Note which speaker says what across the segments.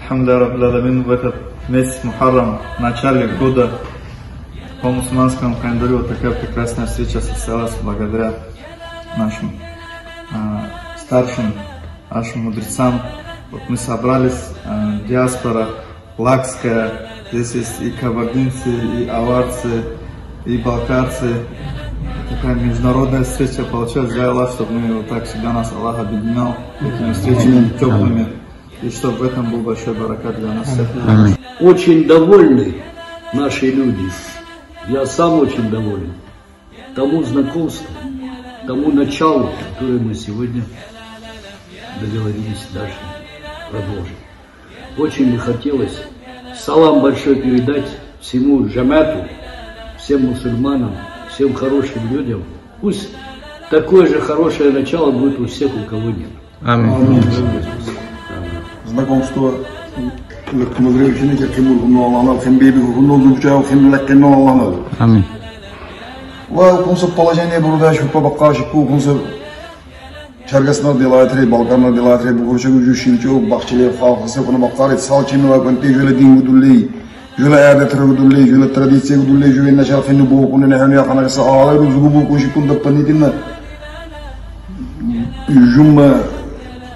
Speaker 1: Алхамдулиллах, в этот месяц Мухаррам, в начале года по мусульманскому календарю вот такая прекрасная встреча состоялась благодаря нашим старшим, нашим мудрецам. Вот мы собрались, диаспора лакская, здесь есть и кабардинцы, и аварцы, и балкарцы. Такая международная встреча получилась. Дай Аллах, чтобы мы вот так всегда нас Аллах объединял этими встречами теплыми. И чтобы в этом был большой баракат для нас всех.
Speaker 2: Очень довольны наши люди. Я сам очень доволен тому знакомству, тому началу, которое мы сегодня договорились даже продолжить. Очень бы хотелось салам большой передать всему джамату, всем мусульманам, всем хорошим людям. Пусть такое же хорошее начало будет у всех, у кого нет.
Speaker 3: Аминь. Знакомство Аминь. وكونسب положение بروداش وبقاش كونسب Çargasına delatri, Balkanına delatri, bu kuruşa gücü şilço, bakçılığı falkısı, bunu bakarit, salçını ve kante, jöle din güdülleyi, jöle adetleri güdülleyi, jöle tradisiye güdülleyi, jöle neşal fenni bu okunu nehani yakanakısı, ağlayı ruzugu bu kuşikunda panitinna, jumma,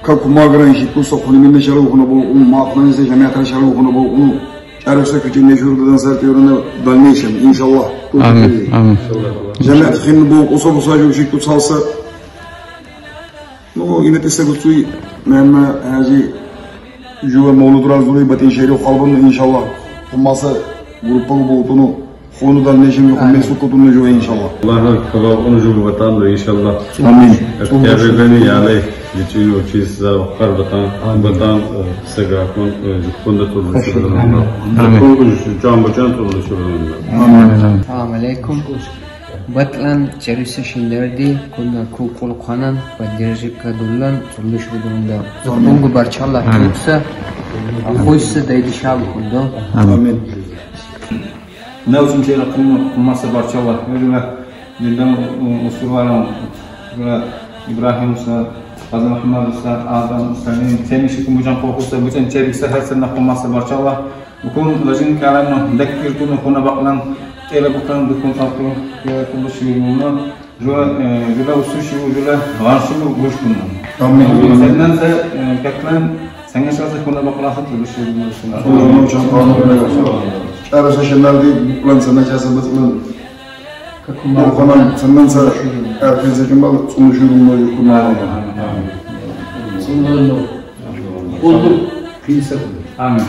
Speaker 3: kakuma şikku sokulimin neşalı okunu bu, maatmanı ise cemiyatı neşalı okunu bu, Arif'se küçük neşurdadan serti yoruna dalneşem, inşallah.
Speaker 4: Amin, amin.
Speaker 3: Cemiyatı fenni bu, usa bu sadece şikku salsa, Ну, и на те сегодня мы આજે جو مولود رازوی باتین شهری خالبان انشالله هماسا группа болтуну хону дальнейшем хумме сукутуну جو иншаллах.
Speaker 5: Аллах кабаун جو ватан иншаллах.
Speaker 3: Амин.
Speaker 5: Я вегани яле ячину чиз за хар ватан сега кон жукунда турушурун. Амин. Жан бачан турушурун.
Speaker 4: Амин.
Speaker 6: Assalamu alaikum. Batlan çarısı şinlerdi, kunda kukul kanan, поддержка дулан, turmuş budunda. Zorunlu barçallah tutsa, hoşsa daydı şab kunda.
Speaker 3: Amin.
Speaker 1: Ne için şeyler kumasa barçallah, böyle birden usullarım, böyle İbrahim Usta, Hazreti Muhammed Usta, Adam Usta, temişi kumbucan kokusta, bütün çelikse her sene kumasa barçallah. Bukun lajin kalan, dekir kunu kuna baklan. Ela bukan dukun satu ya kubus yuluna, jula usus jula warsu kubus kuna.
Speaker 3: Amin.
Speaker 1: Sednan se kaklan sangat sangat kuna bakla satu kubus yuluna.
Speaker 3: Allah mengucapkan cara sesuatu di bulan sana jasa betul. Kakuman senang se herkese kembali sunuşulma yukuna.
Speaker 2: Sunuşulma. Oldu. Kilise.
Speaker 1: Amin.